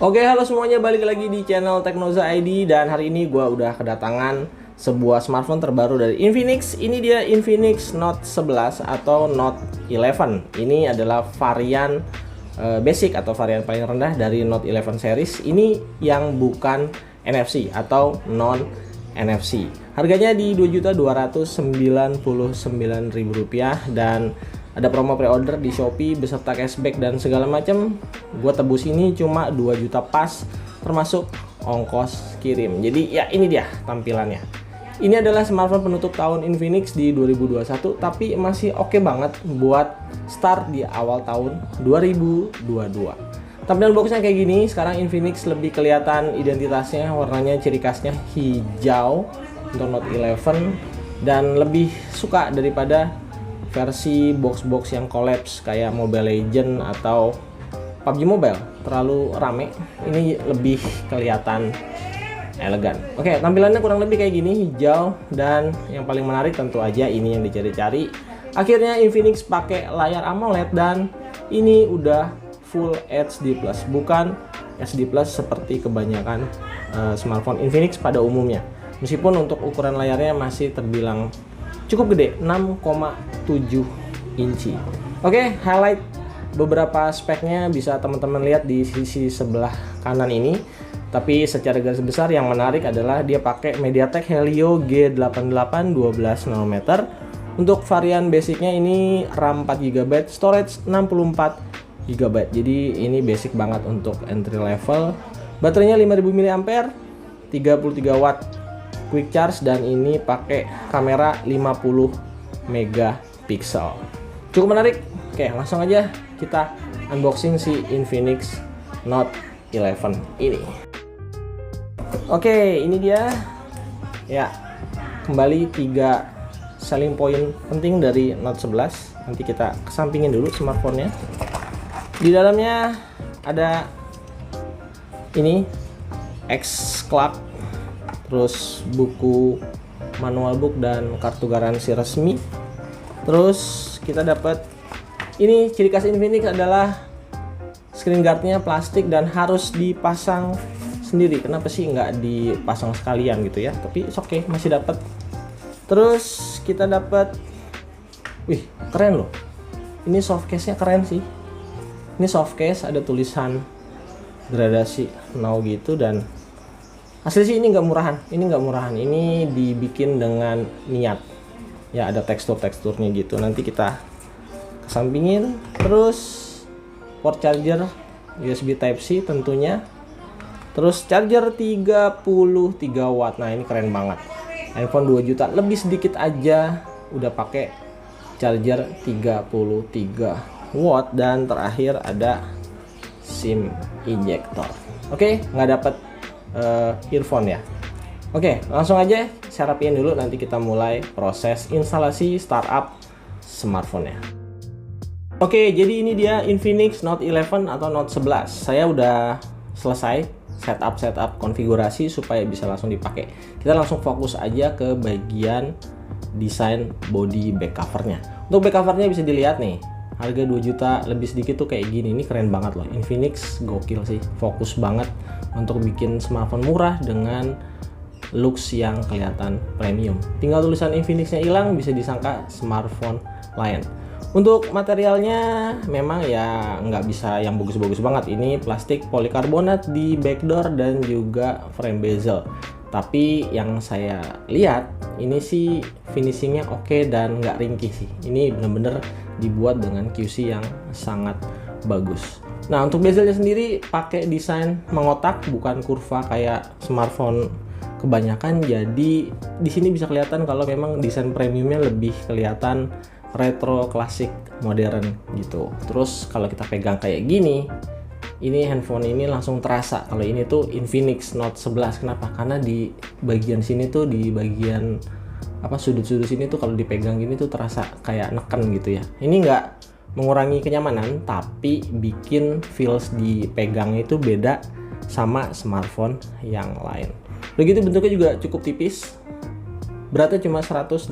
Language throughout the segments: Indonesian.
Oke, halo semuanya, balik lagi di channel Teknoza ID dan hari ini gue udah kedatangan sebuah smartphone terbaru dari Infinix. Ini dia Infinix Note 11 atau Note 11. Ini adalah varian basic atau varian paling rendah dari Note 11 series. Ini yang bukan NFC atau non NFC. Harganya di Rp2.299.000 dan ada promo pre-order di Shopee beserta cashback dan segala macam. Gue tebus ini cuma 2 juta pas termasuk ongkos kirim. Jadi ya ini dia tampilannya. Ini adalah smartphone penutup tahun Infinix di 2021 tapi masih oke banget buat start di awal tahun 2022. Tampilan boxnya kayak gini. Sekarang Infinix lebih kelihatan identitasnya, warnanya ciri khasnya hijau untuk Note 11 dan lebih suka daripada versi box-box yang collapse kayak Mobile Legends atau PUBG Mobile. Terlalu rame, ini lebih kelihatan elegan. Oke, tampilannya kurang lebih kayak gini, hijau, dan yang paling menarik tentu aja ini yang dicari-cari. Akhirnya Infinix pakai layar AMOLED dan ini udah Full HD+, bukan HD+ seperti kebanyakan smartphone Infinix pada umumnya. Meskipun untuk ukuran layarnya masih terbilang cukup gede, 6,7 inci. Oke, highlight beberapa speknya bisa teman-teman lihat di sisi sebelah kanan ini. Tapi secara garis besar yang menarik adalah dia pakai MediaTek Helio G88 12 nanometer. Untuk varian basicnya ini RAM 4GB, storage 64GB. Jadi ini basic banget untuk entry level. Baterainya 5000 mAh, 33 watt quick charge, dan ini pakai kamera 50 megapiksel. Cukup menarik. Oke, langsung aja kita unboxing si Infinix Note 11 ini. Oke, ini dia. Ya, kembali 3 selling point penting dari Note 11. Nanti kita kesampingin dulu smartphone-nya. Di dalamnya ada ini X-Clock, terus buku manual book dan kartu garansi resmi. Terus kita dapat ini, ciri khas Infinix adalah screen guardnya plastik dan harus dipasang sendiri. Kenapa sih nggak dipasang sekalian gitu ya? Tapi oke, masih dapat. Terus kita dapat, wih keren loh. Ini soft case-nya keren sih. Ini soft case, ada tulisan gradasi now gitu, dan asli sih ini nggak murahan. Ini dibikin dengan niat. Ya, ada teksturnya gitu. Nanti kita kesampingin. Terus port charger USB Type-C tentunya. Terus charger 33 watt. Nah, ini keren banget. iPhone 2 juta lebih sedikit aja udah pakai charger 33 watt, dan terakhir ada SIM injector. Oke, nggak dapat earphone ya. Oke, langsung aja saya rapiin dulu, nanti kita mulai proses instalasi startup smartphone-nya. Oke, jadi ini dia Infinix Note 11 atau Note 11. Saya udah selesai setup konfigurasi supaya bisa langsung dipakai. Kita langsung fokus aja ke bagian desain body back covernya. Untuk back covernya bisa dilihat nih, harga 2 juta lebih sedikit tuh kayak gini. Ini keren banget loh. Infinix gokil sih, fokus banget untuk bikin smartphone murah dengan looks yang kelihatan premium. Tinggal tulisan Infinix-nya hilang, bisa disangka smartphone lain. Untuk materialnya memang ya nggak bisa yang bagus-bagus banget. Ini plastik polikarbonat di backdoor dan juga frame bezel. Tapi yang saya lihat ini sih finishingnya oke dan nggak ringkih sih. Ini bener-bener dibuat dengan QC yang sangat bagus. Nah, untuk bezelnya sendiri pakai desain mengotak, bukan kurva kayak smartphone kebanyakan. Jadi di sini bisa kelihatan kalau memang desain premiumnya lebih kelihatan retro klasik modern gitu. Terus kalau kita pegang kayak gini, ini handphone ini langsung terasa kalau ini tuh Infinix Note 11. Kenapa? Karena di bagian sini tuh, di bagian sudut-sudut sini tuh kalau dipegang gini tuh terasa kayak neken gitu ya. Ini nggak mengurangi kenyamanan, tapi bikin feels dipegangnya itu beda sama smartphone yang lain. Begitu bentuknya juga cukup tipis. Beratnya cuma 184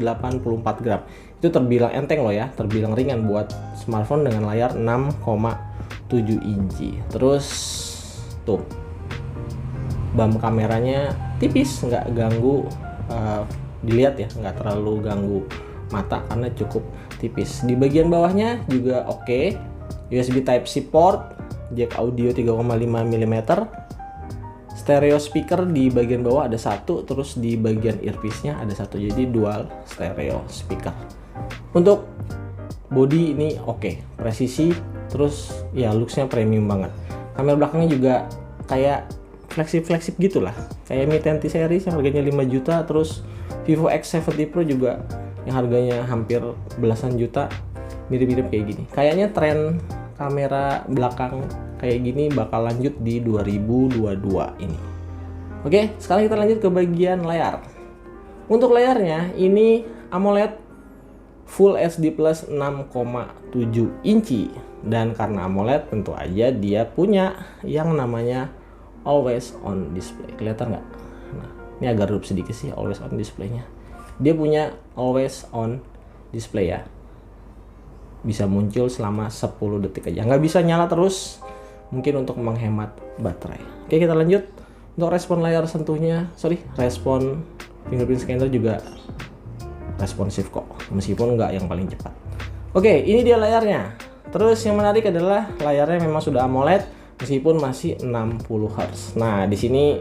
gram. Itu terbilang enteng loh ya, terbilang ringan buat smartphone dengan layar 6,7 inci. Terus tuh bump kameranya tipis, nggak ganggu dilihat ya, nggak terlalu ganggu mata karena cukup tipis. Di bagian bawahnya juga oke. USB Type-C port, jack audio 3,5 mm, stereo speaker di bagian bawah ada satu, terus di bagian earpiece-nya ada satu, jadi dual stereo speaker. Untuk body ini oke, presisi, terus ya looks-nya premium banget. Kamera belakangnya juga kayak flagship gitulah, kayak Mi 10T series yang harganya 5 juta, terus Vivo X70 Pro juga yang harganya hampir belasan juta, mirip-mirip kayak gini. Kayaknya tren kamera belakang kayak gini bakal lanjut di 2022 ini. Oke, sekarang kita lanjut ke bagian layar. Untuk layarnya ini AMOLED Full HD Plus 6,7 inci, dan karena AMOLED tentu aja dia punya yang namanya always on display. Kelihatan nggak? Nah, ini agak redup sedikit sih always on displaynya. Dia punya always on display ya, bisa muncul selama 10 detik aja, nggak bisa nyala terus, mungkin untuk menghemat baterai. Oke, kita lanjut. Untuk respon layar sentuhnya, respon fingerprint scanner juga responsif kok, meskipun nggak yang paling cepat. Oke, ini dia layarnya. Terus yang menarik adalah layarnya memang sudah AMOLED meskipun masih 60 Hz. Nah, di sini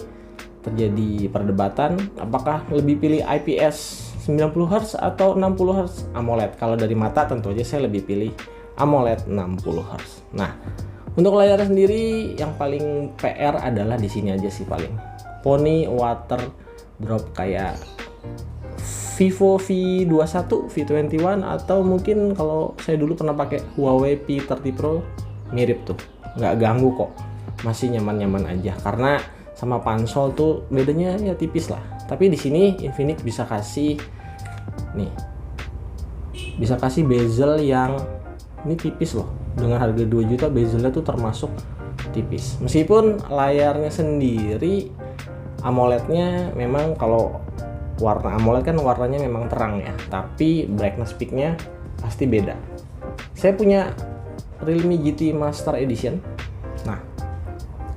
terjadi perdebatan apakah lebih pilih IPS 90 Hz atau 60 Hz AMOLED. Kalau dari mata tentu aja saya lebih pilih AMOLED 60 Hz. Nah, untuk layar sendiri yang paling PR adalah di sini aja sih paling. Poni water drop kayak Vivo V21, V21, atau mungkin kalau saya dulu pernah pakai Huawei P30 Pro, mirip tuh. Nggak ganggu kok. Masih nyaman-nyaman aja karena sama Pansol tuh bedanya ya tipis lah. Tapi di sini Infinix bisa kasih bezel yang ini tipis loh. Dengan harga 2 juta bezelnya tuh termasuk tipis. Meskipun layarnya sendiri AMOLED-nya memang kalau warna AMOLED kan warnanya memang terang ya, tapi brightness peak-nya pasti beda. Saya punya Realme GT Master Edition. Nah,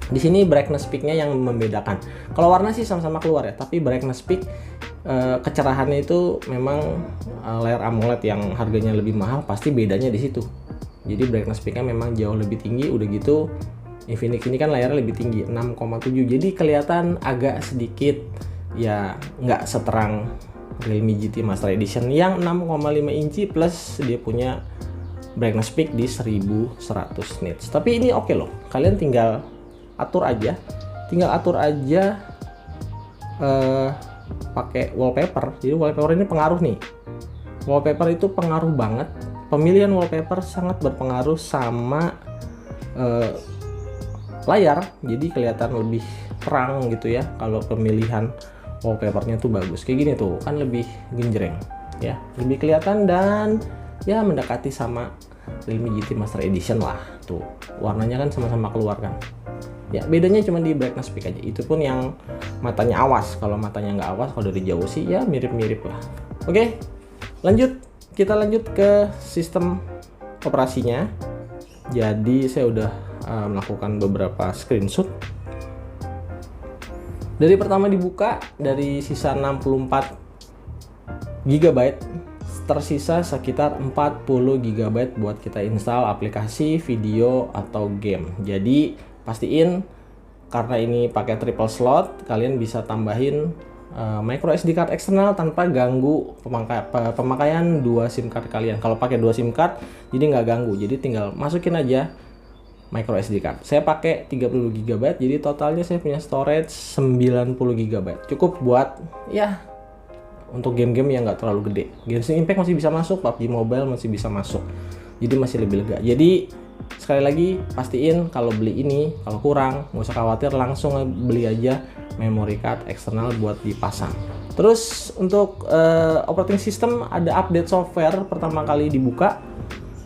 di sini brightness peak-nya yang membedakan. Kalau warna sih sama-sama keluar ya, tapi brightness peak kecerahannya itu memang layar AMOLED yang harganya lebih mahal pasti bedanya di situ. Jadi brightness peak-nya memang jauh lebih tinggi. Udah gitu Infinix ini kan layarnya lebih tinggi 6,7, jadi kelihatan agak sedikit ya nggak seterang Realme GT Master Edition yang 6,5 inci plus dia punya brightness peak di 1100 nits. Tapi ini oke loh, kalian tinggal atur aja pakai wallpaper. Jadi wallpaper ini pengaruh nih. Wallpaper itu pengaruh banget. Pemilihan wallpaper sangat berpengaruh sama layar. Jadi kelihatan lebih terang gitu ya kalau pemilihan wallpapernya tuh bagus. Kayak gini tuh kan lebih genjreng ya, lebih kelihatan dan ya mendekati sama Realme GT Master Edition lah. Tuh warnanya kan sama-sama keluar kan. Ya bedanya cuma di brightness peak aja. Itu pun yang matanya awas. Kalau matanya nggak awas, kalau dari jauh sih ya mirip-mirip lah. Oke, kita lanjut ke sistem operasinya. Jadi saya udah melakukan beberapa screenshot. Dari pertama dibuka, dari sisa 64 GB, tersisa sekitar 40 GB buat kita install aplikasi, video, atau game. Jadi pastiin karena ini pakai triple slot, kalian bisa tambahin micro SD card eksternal tanpa ganggu pemakaian 2 SIM card kalian. Kalau pakai 2 SIM card jadi nggak ganggu, jadi tinggal masukin aja micro SD card. Saya pakai 30 GB, jadi totalnya saya punya storage 90 GB. Cukup buat ya untuk game-game yang nggak terlalu gede. Genshin Impact masih bisa masuk, PUBG Mobile masih bisa masuk. Jadi masih lebih lega. Jadi sekali lagi pastiin kalau beli ini, kalau kurang nggak usah khawatir, langsung beli aja memory card eksternal buat dipasang. Terus untuk operating system ada update software pertama kali dibuka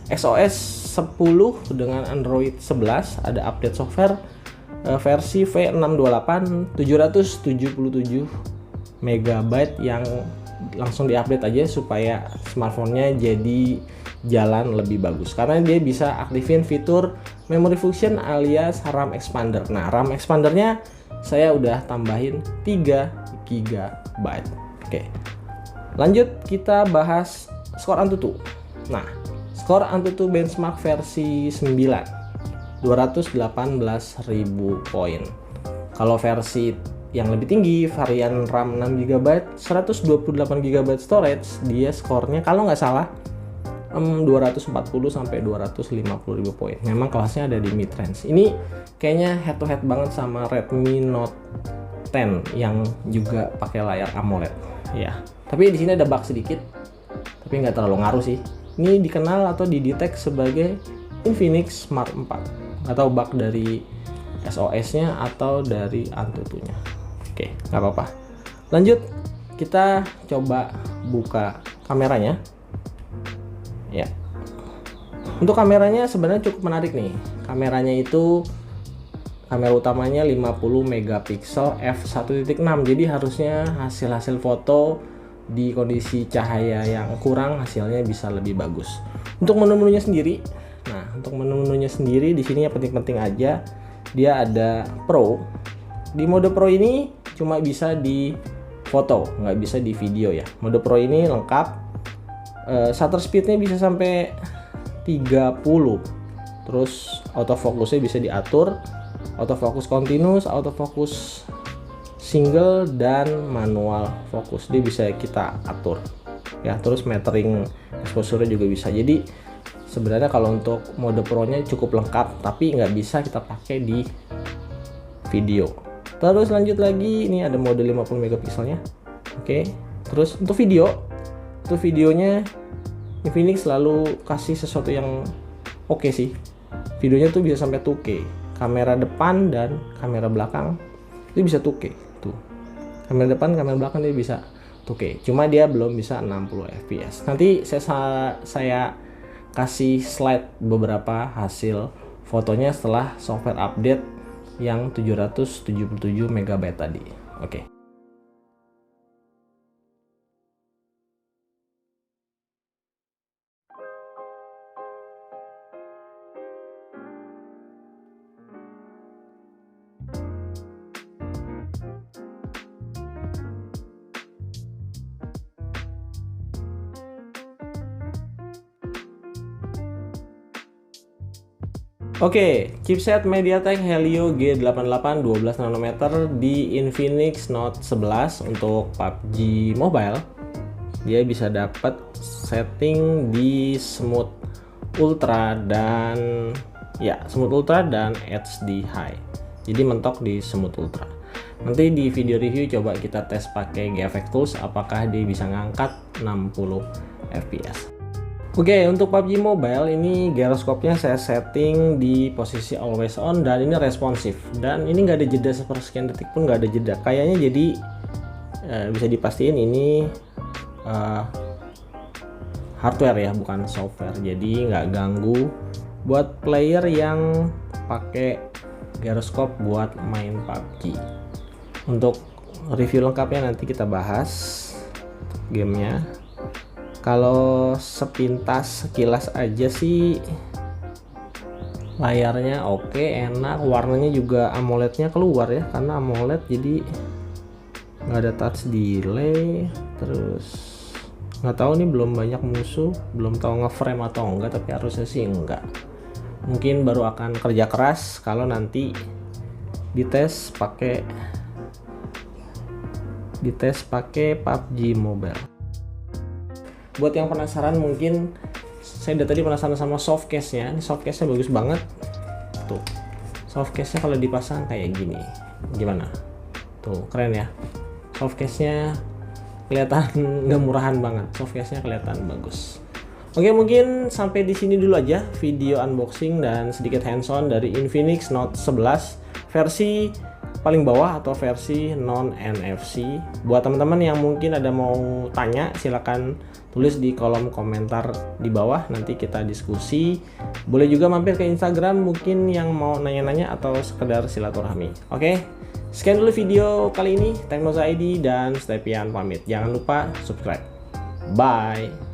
XOS 10 dengan Android 11, ada update software versi V628 777 MB yang langsung diupdate aja supaya smartphone-nya jadi jalan lebih bagus karena dia bisa aktifin fitur memory function alias RAM expander. Nah, RAM expandernya saya udah tambahin 3 GB. Oke. Lanjut kita bahas skor Antutu. Nah, skor Antutu benchmark versi 9 218.000 poin. Kalau versi yang lebih tinggi, varian RAM 6 GB, 128 GB storage, dia skornya kalau nggak salah 240 sampai 250.000 poin. Memang kelasnya ada di mid range. Ini kayaknya head to head banget sama Redmi Note 10 yang juga pakai layar AMOLED. Ya, tapi di sini ada bug sedikit, tapi nggak terlalu ngaruh sih. Ini dikenal atau didetek sebagai Infinix Smart 4, atau bug dari SOS-nya atau dari Antutunya. Oke, nggak apa-apa. Lanjut, kita coba buka kameranya. Ya, untuk kameranya sebenarnya cukup menarik nih. Kameranya itu kamera utamanya 50 megapiksel f1.6. Jadi harusnya hasil foto di kondisi cahaya yang kurang hasilnya bisa lebih bagus. Untuk menu-menunya sendiri, di sini yang penting-penting aja, dia ada Pro. Di mode Pro ini cuma bisa di foto, nggak bisa di video ya. Mode Pro ini lengkap. Shutter speednya bisa sampai 30. Terus autofocusnya bisa diatur, autofocus continuous, autofocus single, dan manual fokus dia bisa kita atur ya. Terus metering exposure juga bisa. Jadi sebenarnya kalau untuk mode Pro nya cukup lengkap, tapi nggak bisa kita pakai di video. Terus lanjut lagi, ini ada mode 50 megapikselnya. Oke, terus untuk videonya Infinix selalu kasih sesuatu yang oke sih. Videonya tuh bisa sampai 2K. Kamera depan dan kamera belakang itu bisa 2K tuh. Kamera depan, kamera belakang dia bisa 2K. Cuma dia belum bisa 60 fps. Nanti saya kasih slide beberapa hasil fotonya setelah software update yang 777 MB tadi. Oke. Oke, chipset MediaTek Helio G88 12 nanometer di Infinix Note 11 untuk PUBG Mobile. Dia bisa dapat setting di Smooth Ultra dan HD High. Jadi mentok di Smooth Ultra. Nanti di video review coba kita tes pakai GFX Tools apakah dia bisa ngangkat 60 fps. Oke, untuk PUBG Mobile ini gyroscope-nya saya setting di posisi always on dan ini responsif, dan ini nggak ada jeda sepersekian detik pun, nggak ada jeda. Kayaknya jadi bisa dipastiin ini hardware ya, bukan software, jadi nggak ganggu buat player yang pakai gyroscope buat main PUBG. Untuk review lengkapnya nanti kita bahas gamenya. Kalau sepintas sekilas aja sih layarnya oke, enak, warnanya juga AMOLED-nya keluar ya, karena AMOLED jadi nggak ada touch delay. Terus nggak tahu nih, belum banyak musuh, belum tahu ngeframe atau enggak, tapi harusnya sih enggak. Mungkin baru akan kerja keras kalau nanti dites pakai PUBG Mobile. Buat yang penasaran, mungkin saya dari tadi penasaran sama soft case-nya. Ini soft case-nya bagus banget. Tuh. Soft case-nya kalau dipasang kayak gini. Gimana? Tuh, keren ya. Soft case-nya kelihatan nggak murahan banget. Soft case-nya kelihatan bagus. Oke, mungkin sampai di sini dulu aja video unboxing dan sedikit hands-on dari Infinix Note 11 versi paling bawah atau versi non NFC. Buat teman-teman yang mungkin ada mau tanya, silakan tulis di kolom komentar di bawah, nanti kita diskusi. Boleh juga mampir ke Instagram mungkin yang mau nanya-nanya atau sekedar silaturahmi. Oke, sekian dulu video kali ini. Teknoza ID dan Stepian pamit. Jangan lupa subscribe. Bye.